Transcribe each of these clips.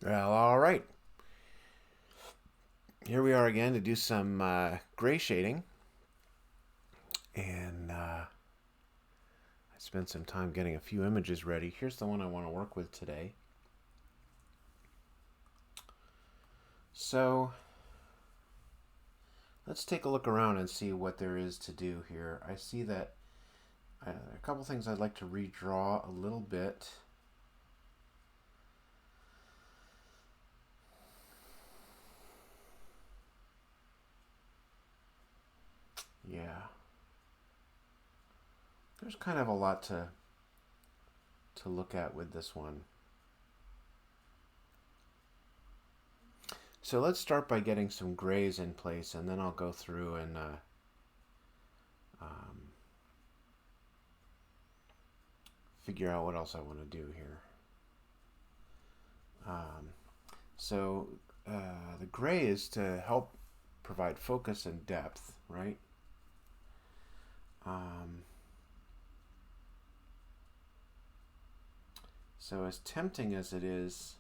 Well, all right. Here we are again to do some gray shading. And I spent some time getting a few images ready. Here's the one I want to work with today. So let's take a look around and see what there is to do here. I see that a couple things I'd like to redraw a little bit. Yeah, there's kind of a lot to look at with this one. So let's start by getting some grays in place, and then I'll go through and um, figure out what else I want to do here. Um, so the gray is to help provide focus and depth, right? Um, so as tempting as it is,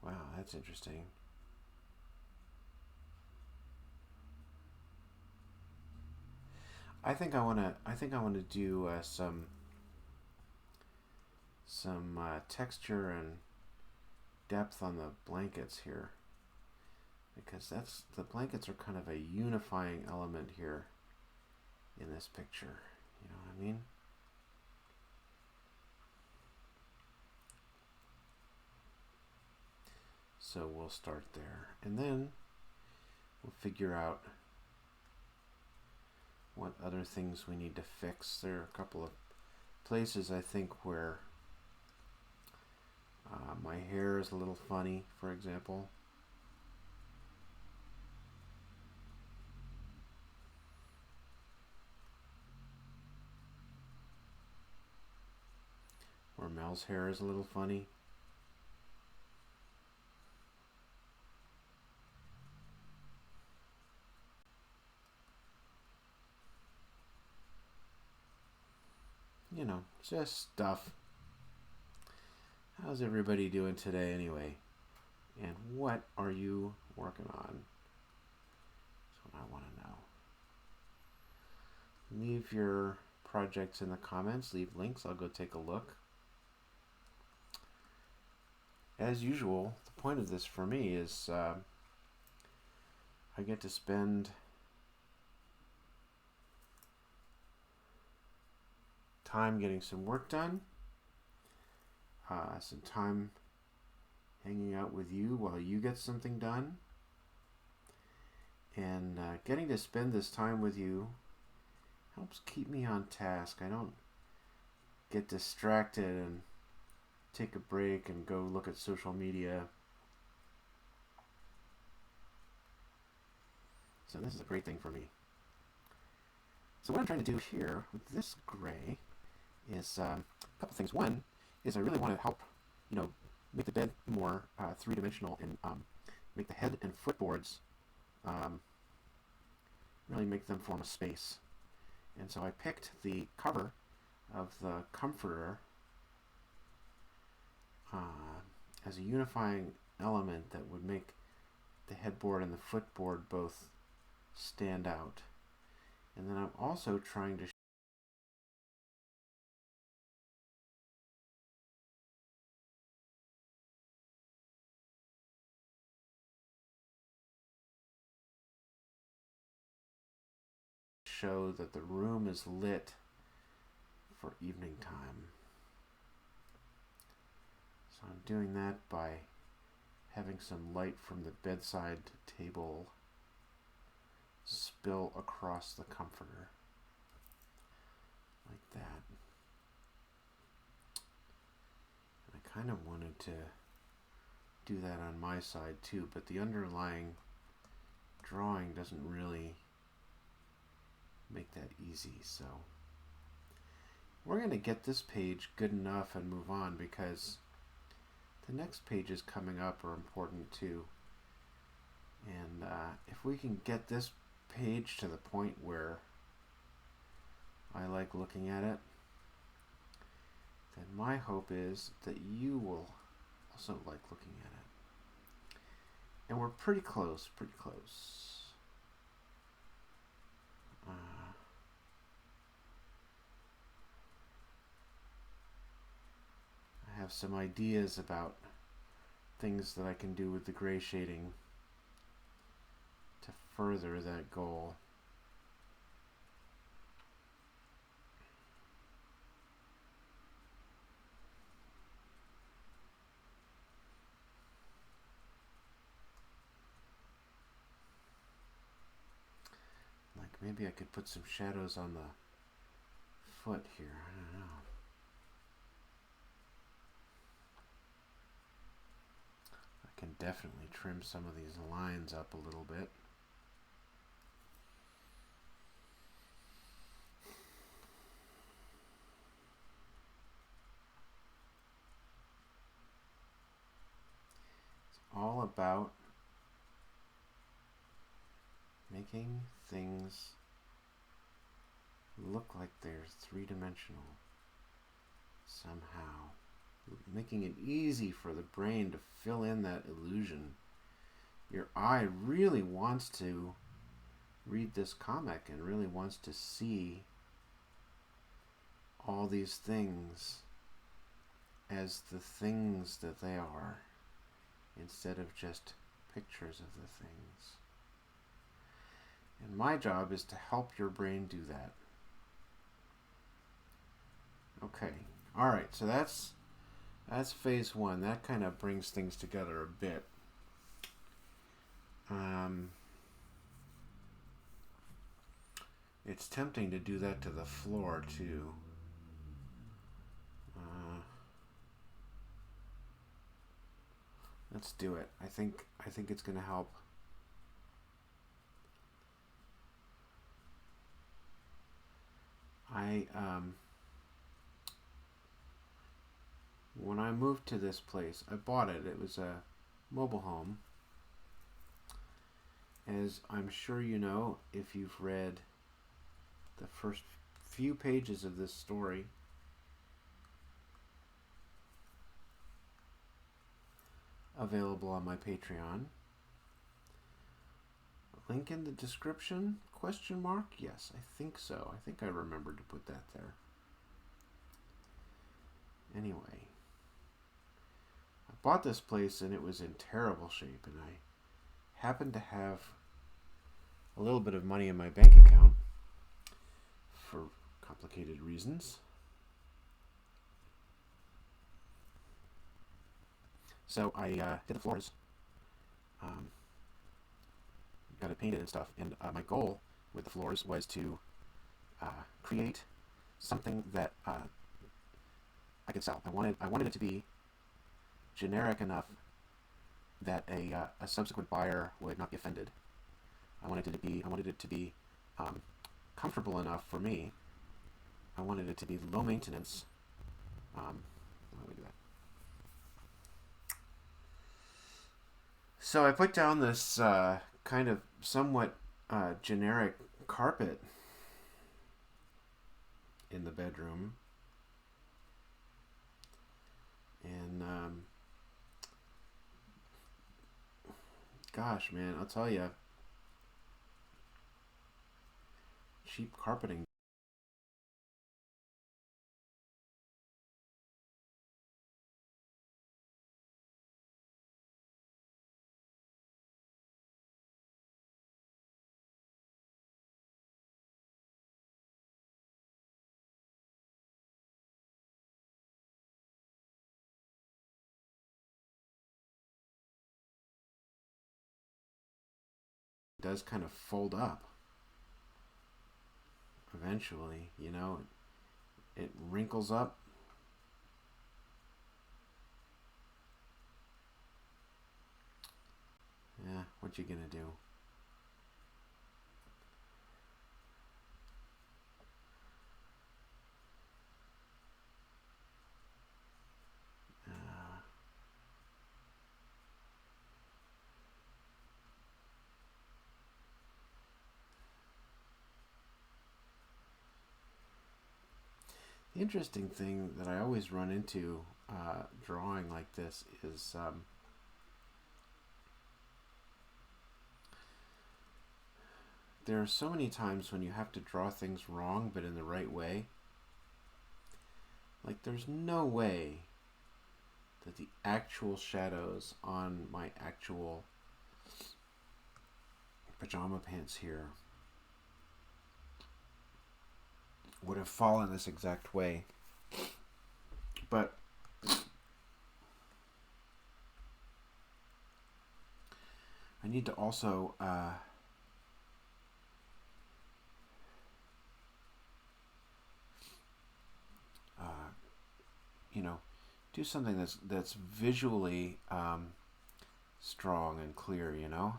wow, that's interesting. I think I want to do some texture and depth on the blankets here, because that's the blankets are kind of a unifying element here in this picture. You know what I mean? So we'll start there, and then we'll figure out what other things we need to fix. There are a couple of places I think where my hair is a little funny, for example. Or Mel's hair is a little funny. You know, just stuff. How's everybody doing today anyway? And what are you working on? That's what I want to know. Leave your projects in the comments. Leave links. I'll go take a look. As usual, the point of this for me is I get to spend time getting some work done, some time hanging out with you while you get something done, and getting to spend this time with you helps keep me on task. I don't get distracted and take a break and go look at social media. So this is a great thing for me. So what I'm trying to do here with this gray is a couple things. One is I really want to help, you know, make the bed more three-dimensional and make the head and footboards really make them form a space. And so I picked the cover of the comforter as a unifying element that would make the headboard and the footboard both stand out. And then I'm also trying to show that the room is lit for evening time. So I'm doing that by having some light from the bedside table spill across the comforter like that. I kind of wanted to do that on my side too, but the underlying drawing doesn't really make that easy. So we're going to get this page good enough and move on, because the next pages coming up are important too. And if we can get this page to the point where I like looking at it, then my hope is that you will also like looking at it. And we're pretty close, pretty close. I have some ideas about things that I can do with the gray shading to further that goal. Like maybe I could put some shadows on the foot here. I don't know. I can definitely trim some of these lines up a little bit. It's all about making things look like they're three-dimensional somehow. Making it easy for the brain to fill in that illusion. Your eye really wants to read this comic and really wants to see all these things as the things that they are, instead of just pictures of the things. And my job is to help your brain do that. Okay, all right, so that's phase one. That kind of brings things together a bit. It's tempting to do that to the floor too. Let's do it. I think it's going to help. When I moved to this place, I bought it. It was a mobile home. As I'm sure you know, if you've read the first few pages of this story, available on my Patreon. Link in the description? Question mark? Yes, I think so. I think I remembered to put that there. Anyway, I bought this place and it was in terrible shape, and I happened to have a little bit of money in my bank account for complicated reasons. So I did the floors, got it painted and stuff, and my goal with the floors was to create something that I could sell. I wanted it to be generic enough that a subsequent buyer would not be offended. I wanted it to be comfortable enough for me. I wanted it to be low maintenance. How do we do that? So I put down this kind of somewhat generic carpet in the bedroom, and gosh, man, I'll tell you, cheap carpeting does kind of fold up eventually, you know. It wrinkles up. Yeah, what you gonna do? The interesting thing that I always run into drawing like this is there are so many times when you have to draw things wrong but in the right way. Like, there's no way that the actual shadows on my actual pajama pants here would have fallen this exact way. But I need to also you know, do something that's visually strong and clear, you know.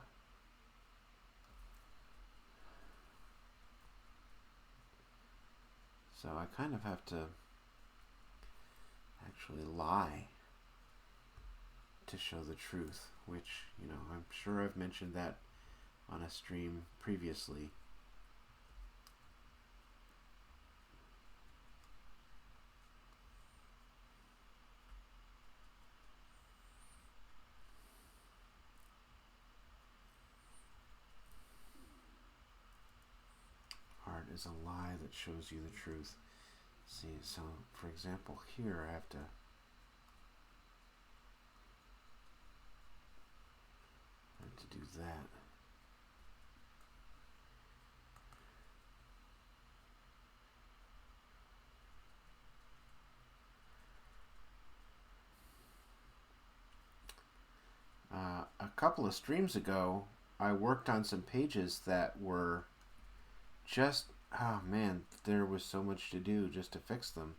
So I kind of have to actually lie to show the truth, which, you know, I'm sure I've mentioned that on a stream previously. Art is a lie that shows you the truth. See, so for example, here I have to do that. A couple of streams ago, I worked on some pages that were just, oh man, there was so much to do just to fix them.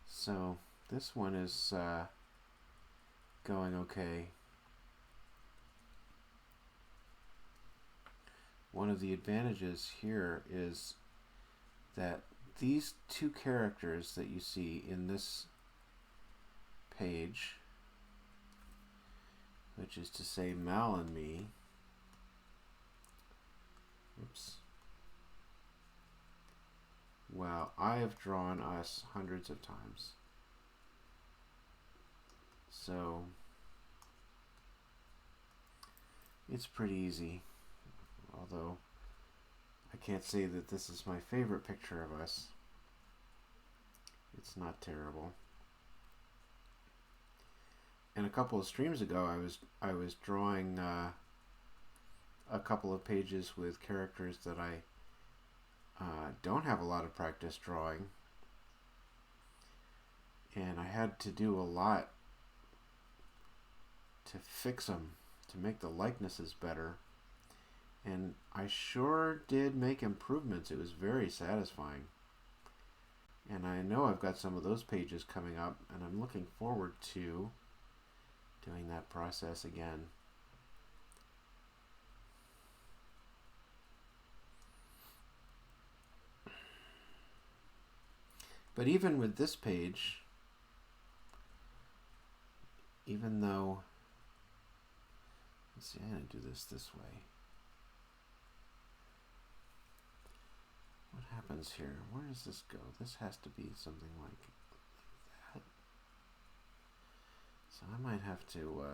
So this one is going okay. One of the advantages here is that these two characters that you see in this page, which is to say Mal and me, oops, well, I have drawn us hundreds of times, so it's pretty easy, although I can't say that this is my favorite picture of us. It's not terrible. And a couple of streams ago, I was drawing a couple of pages with characters that I don't have a lot of practice drawing, and I had to do a lot to fix them, to make the likenesses better, and I sure did make improvements. It was very satisfying, and I know I've got some of those pages coming up, and I'm looking forward to doing that process again. But even with this page, even though, let's see, I'm going to do this way. What happens here? Where does this go? This has to be something like that. So I might have to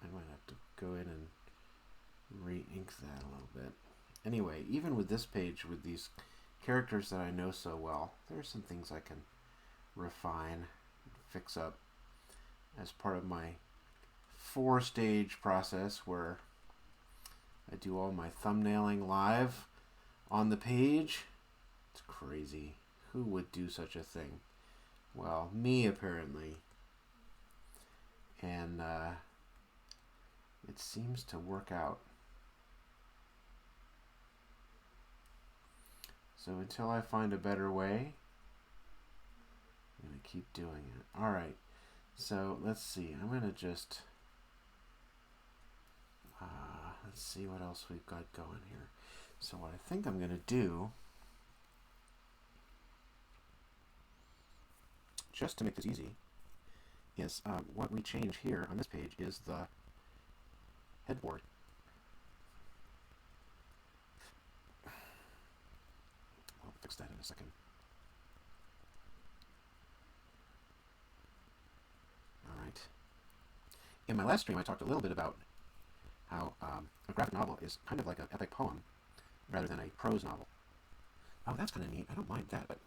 I might have to go in and re-ink that a little bit. Anyway, even with this page, with these characters that I know so well, there are some things I can refine, fix up as part of my 4-stage process where I do all my thumbnailing live on the page. It's crazy. Who would do such a thing? Well, me apparently. And it seems to work out. So until I find a better way, I'm going to keep doing it. Alright, so let's see. I'm going to just, let's see what else we've got going here. So what I think I'm going to do, just to make this easy, is what we change here on this page is the headboard. I'll fix that in a second. All right. In my last stream, I talked a little bit about how a graphic novel is kind of like an epic poem rather than a prose novel. Oh, that's kind of neat. I don't mind that, but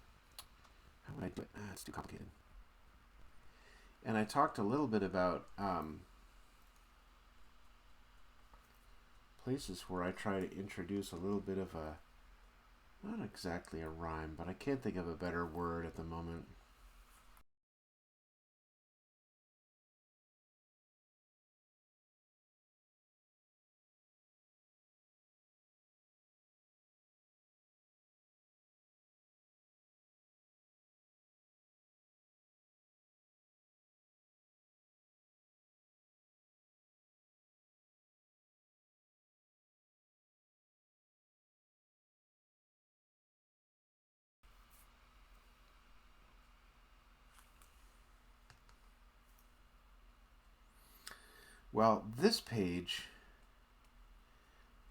how would I do it? It's too complicated. And I talked a little bit about places where I try to introduce a little bit of a, not exactly a rhyme, but I can't think of a better word at the moment. Well, this page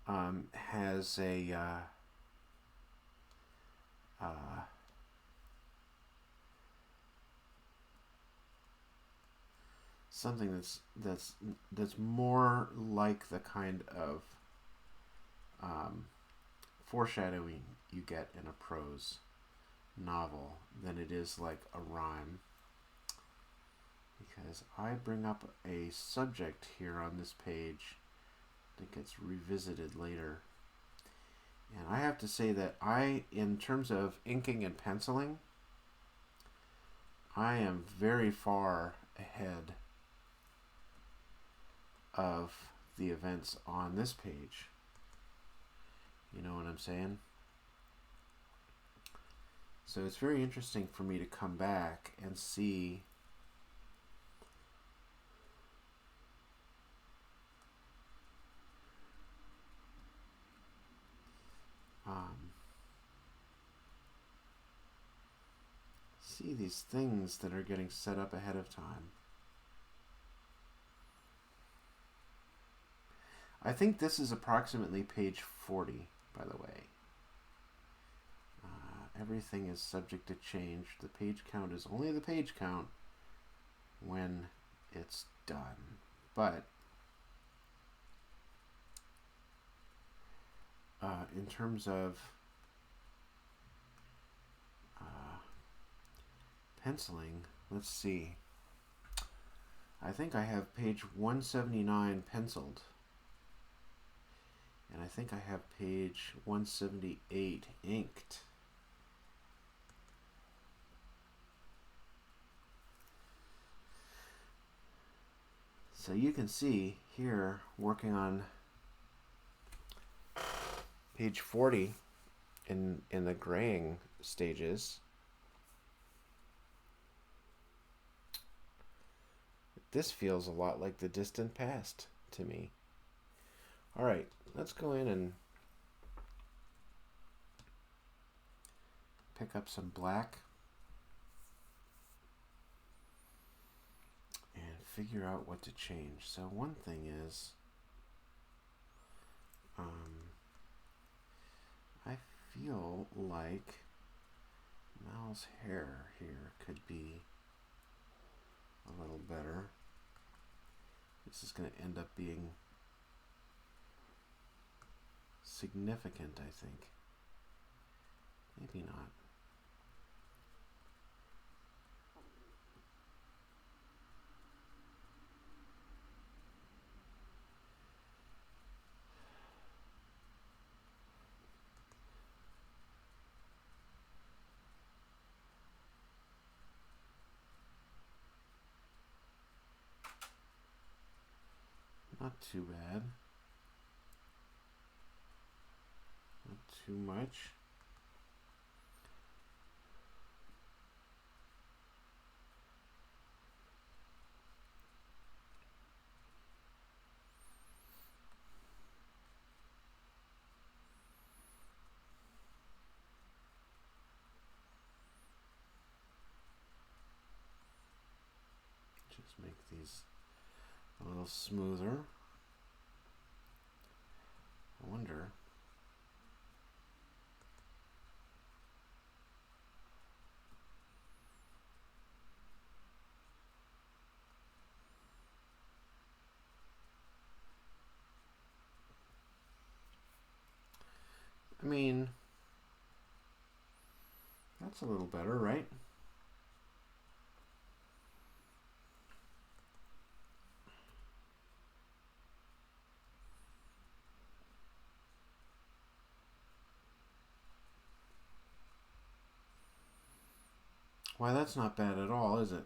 has a something that's more like the kind of foreshadowing you get in a prose novel than it is like a rhyme, because I bring up a subject here on this page that gets revisited later. And I have to say that in terms of inking and penciling, I am very far ahead of the events on this page. You know what I'm saying? So it's very interesting for me to come back and see these things that are getting set up ahead of time. I think this is approximately page 40, by the way. Everything is subject to change. The page count is only the page count when it's done. But in terms of penciling, let's see. I think I have page 179 penciled. And I think I have page 178 inked. So you can see here, working on page 40 in the graying stages, this feels a lot like the distant past to me. All right, let's go in and pick up some black and figure out what to change. So one thing is, I feel like Mal's hair here could be a little better. This is going to end up being significant, I think. Maybe not. Not too bad. Not too much. Just make these a little smoother. wonder. I mean, that's a little better, right? Why, that's not bad at all, is it?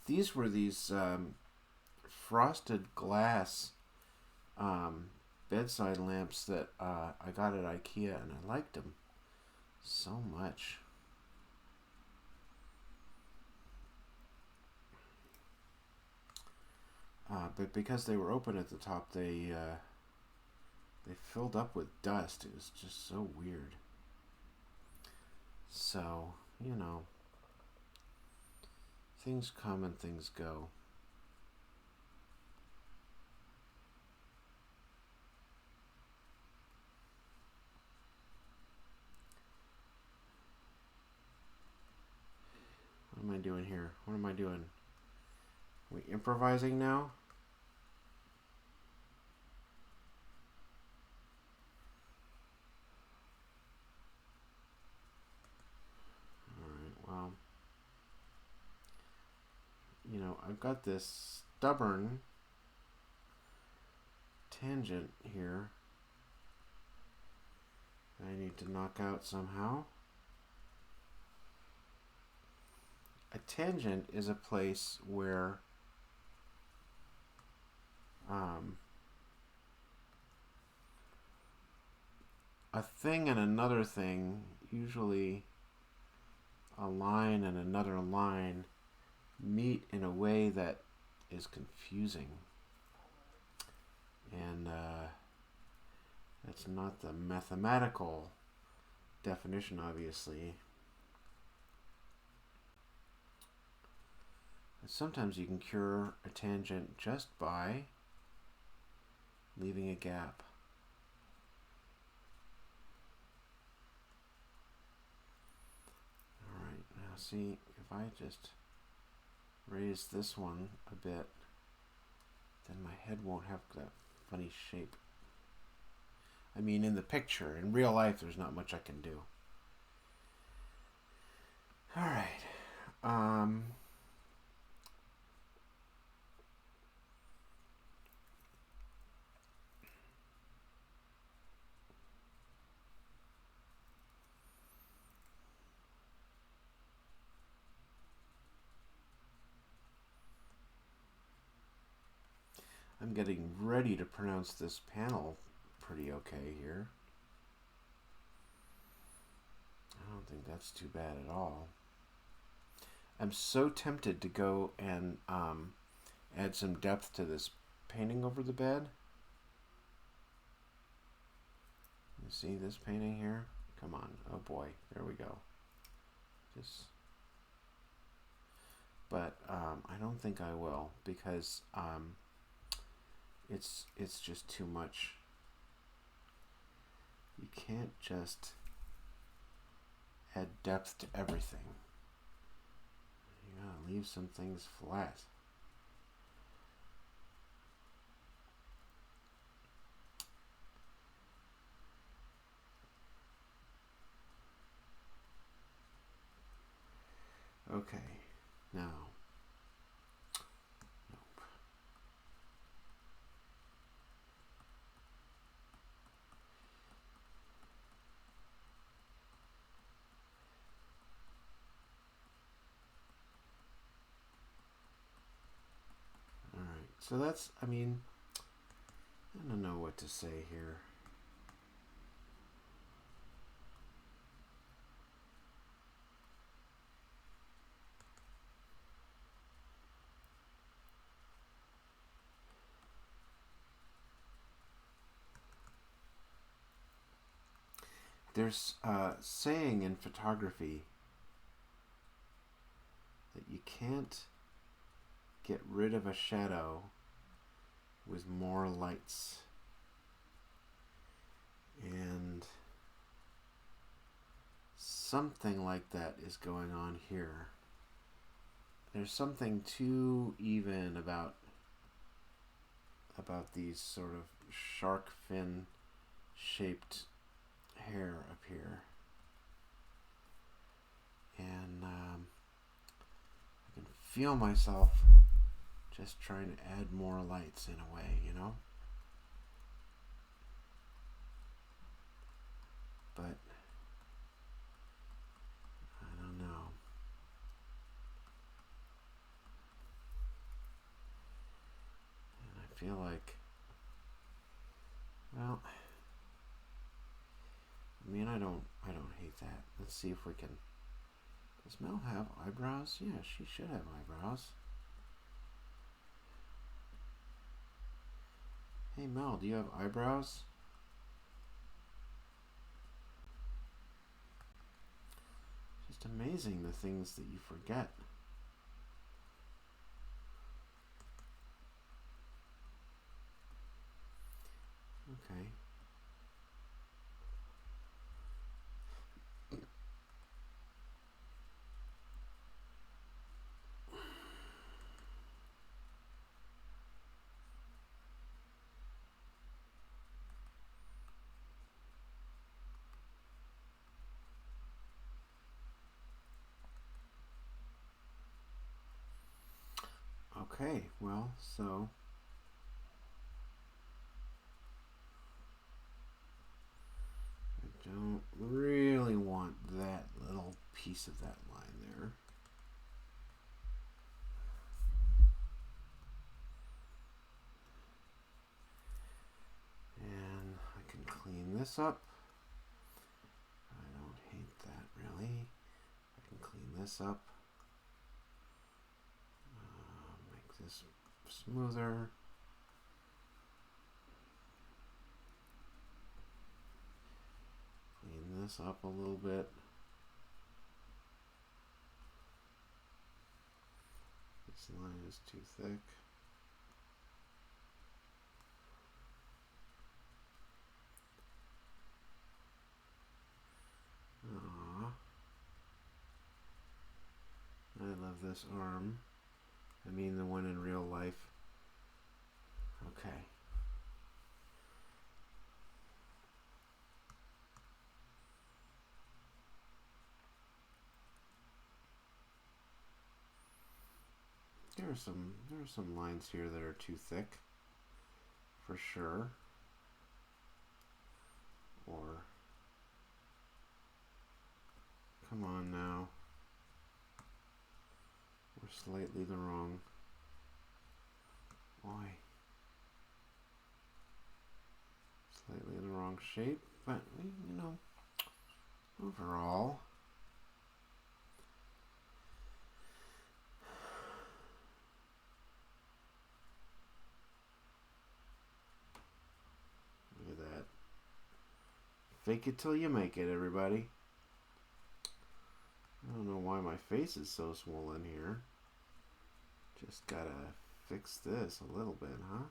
These were these frosted glass bedside lamps that I got at IKEA, and I liked them so much. But because they were open at the top, they filled up with dust. It was just so weird. So, you know, things come and things go. What am I doing here? What am I doing? Are we improvising now? Alright, well, you know, I've got this stubborn tangent here I need to knock out somehow. A tangent is a place where a thing and another thing, usually a line and another line, meet in a way that is confusing. And that's not the mathematical definition, obviously. Sometimes you can cure a tangent just by leaving a gap. Alright, now see, if I just raise this one a bit, then my head won't have that funny shape. I mean, in the picture. In real life, there's not much I can do. Alright. I'm getting ready to pronounce this panel pretty okay here. I don't think that's too bad at all. I'm so tempted to go and add some depth to this painting over the bed. You see this painting here? Come on. Oh boy. There we go. But I don't think I will, because it's just too much. You can't just add depth to everything. You gotta leave some things flat. Okay, now. Nope. Alright, so that's, I mean, I don't know what to say here. There's a saying in photography that you can't get rid of a shadow with more lights. And something like that is going on here. There's something too even about these sort of shark fin shaped hair up here. And I can feel myself just trying to add more lights in a way, you know? But I don't know. And I feel like, well, I mean, I don't hate that. Let's see if we can. Does Mel have eyebrows? Yeah, she should have eyebrows. Hey Mel, do you have eyebrows? Just amazing the things that you forget. Okay. Okay, well, so I don't really want that little piece of that line there. And I can clean this up. I don't hate that really. I can clean this up. Make this smoother. Clean this up a little bit. This line is too thick. Aww. I love this arm. I mean the one in real life. Okay. There are some lines here that are too thick, for sure. Or, come on now. We're slightly the wrong. Why? Slightly the wrong shape, but you know, overall. Look at that. Fake it till you make it, everybody. I don't know why my face is so swollen here. Just gotta fix this a little bit, huh?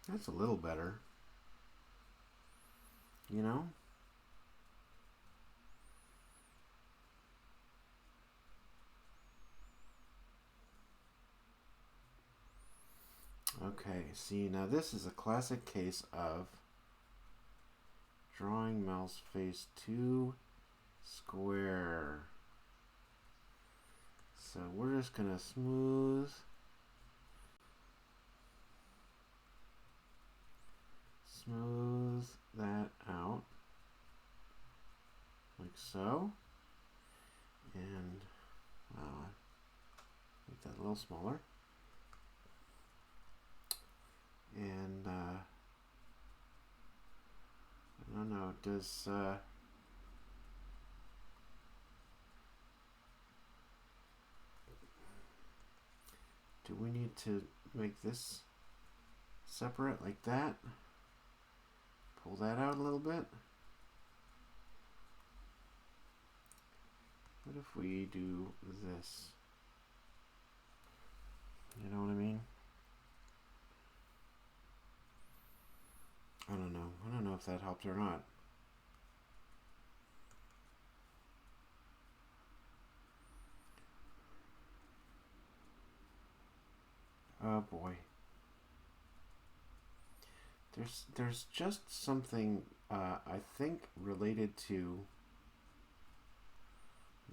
That's a little better. You know? Okay, see, now this is a classic case of drawing Mel's face too square. So we're just gonna smooth that out like so. And wow, little smaller. And I don't know, does do we need to make this separate like that? Pull that out a little bit. What if we do this? You know what I mean? I don't know. I don't know if that helped or not. Oh boy. There's just something I think related to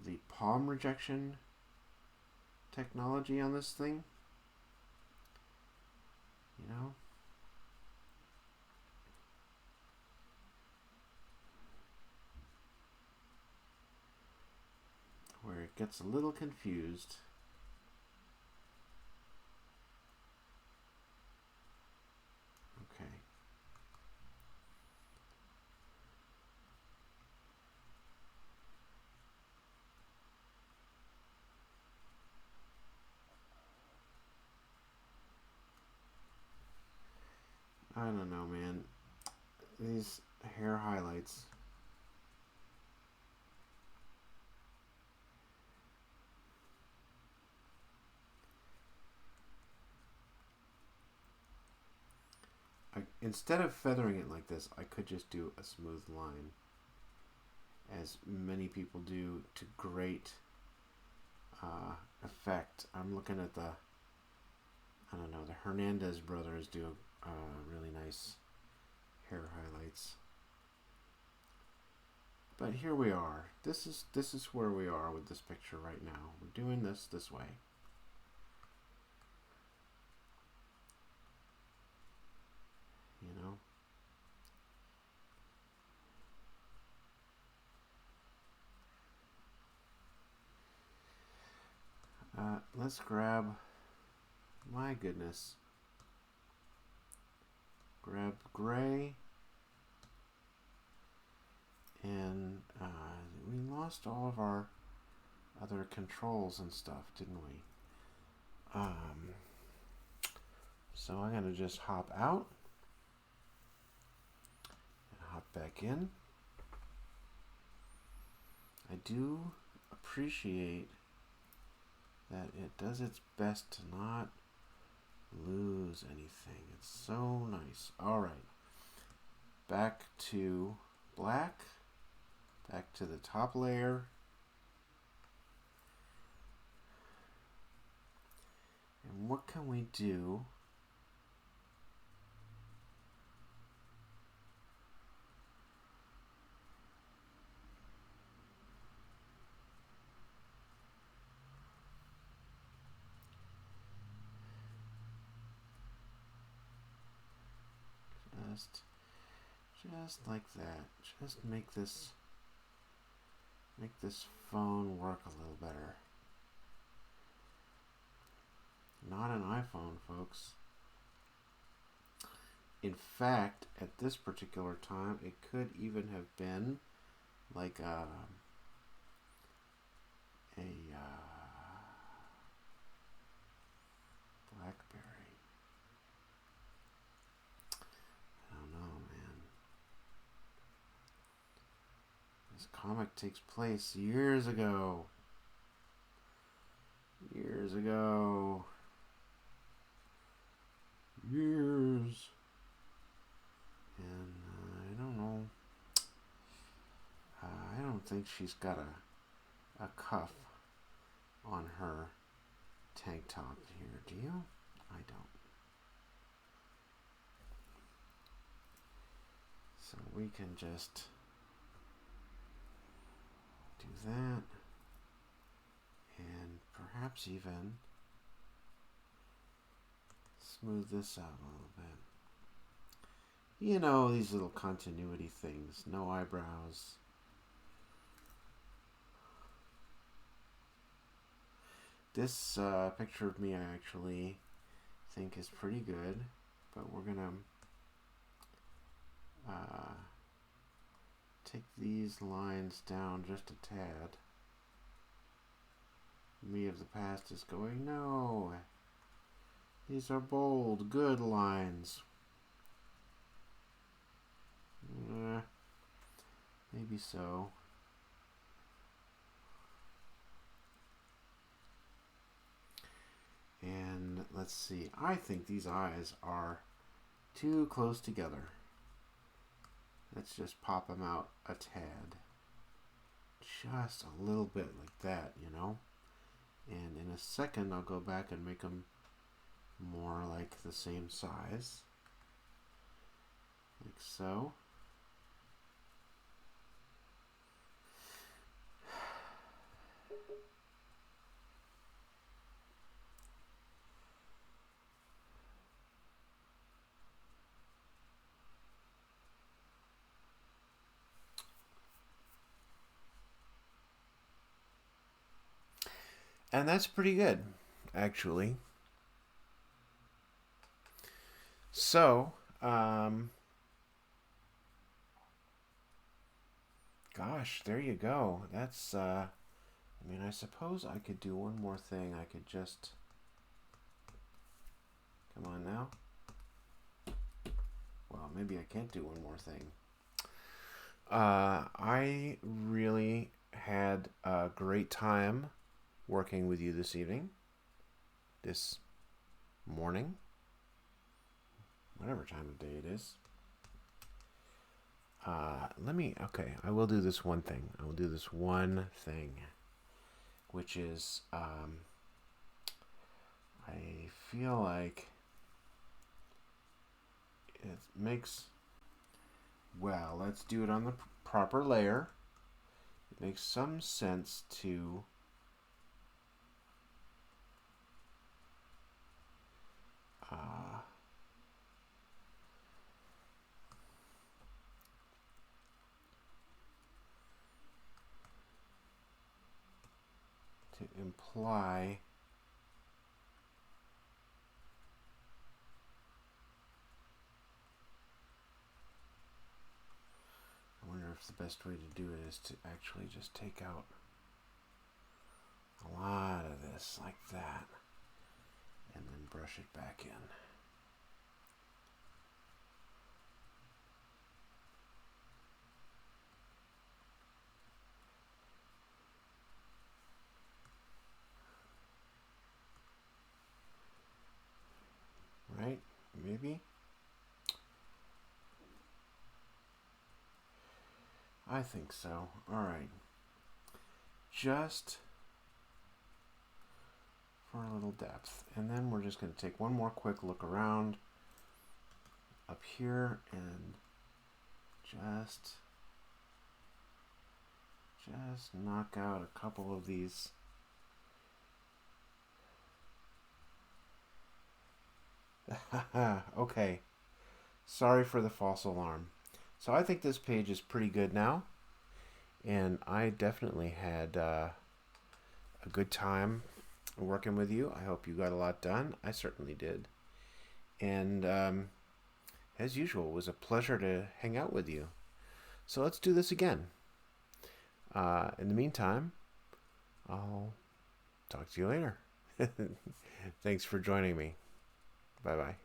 the palm rejection technology on this thing. You know? Where it gets a little confused. Okay. I don't know, man. These hair highlights. Instead of feathering it like this, I could just do a smooth line, as many people do to great effect. I'm looking at the, I don't know, the Hernandez brothers do really nice hair highlights. But here we are. This is where we are with this picture right now. We're doing this way. You know? Let's grab, my goodness, grab gray, and we lost all of our other controls and stuff, didn't we? So I'm gonna just hop out and hop back in. I do appreciate that it does its best to not lose anything. It's so nice. All right, back to black, back to the top layer. And what can we do? Just like that. Just make this phone work a little better. Not an iPhone, folks. In fact, at this particular time, it could even have been like a BlackBerry. I don't know, man. This comic takes place years ago. Years. And I don't know. I don't think she's got a cuff on her tank top here. Do you? I don't. So we can just do that. And perhaps even smooth this out a little bit. You know, these little continuity things. No eyebrows. This picture of me I actually think is pretty good, but we're gonna take these lines down just a tad. Me of the past is going, no, these are bold, good lines. Maybe so. And let's see, I think these eyes are too close together. Let's just pop them out a tad. Just a little bit like that, you know? And in a second, I'll go back and make them more like the same size. Like so. And that's pretty good, actually. So, gosh, there you go. That's, I mean, I suppose I could do one more thing. I could just, come on now. Well, maybe I can't do one more thing. I really had a great time working with you this evening, this morning, whatever time of day it is. Okay, I will do this one thing. I will do this one thing, which is, I feel like it makes, well, let's do it on the proper layer. It makes some sense to imply I wonder if the best way to do it is to actually just take out a lot of this like that and then brush it back in. Right? Maybe? I think so. Alright. Just for a little depth. And then we're just going to take one more quick look around up here and just knock out a couple of these. Okay. Sorry for the false alarm. So I think this page is pretty good now. And I definitely had a good time working with you. I hope you got a lot done. I certainly did. And as usual, it was a pleasure to hang out with you. So let's do this again. In the meantime, I'll talk to you later. Thanks for joining me. Bye-bye.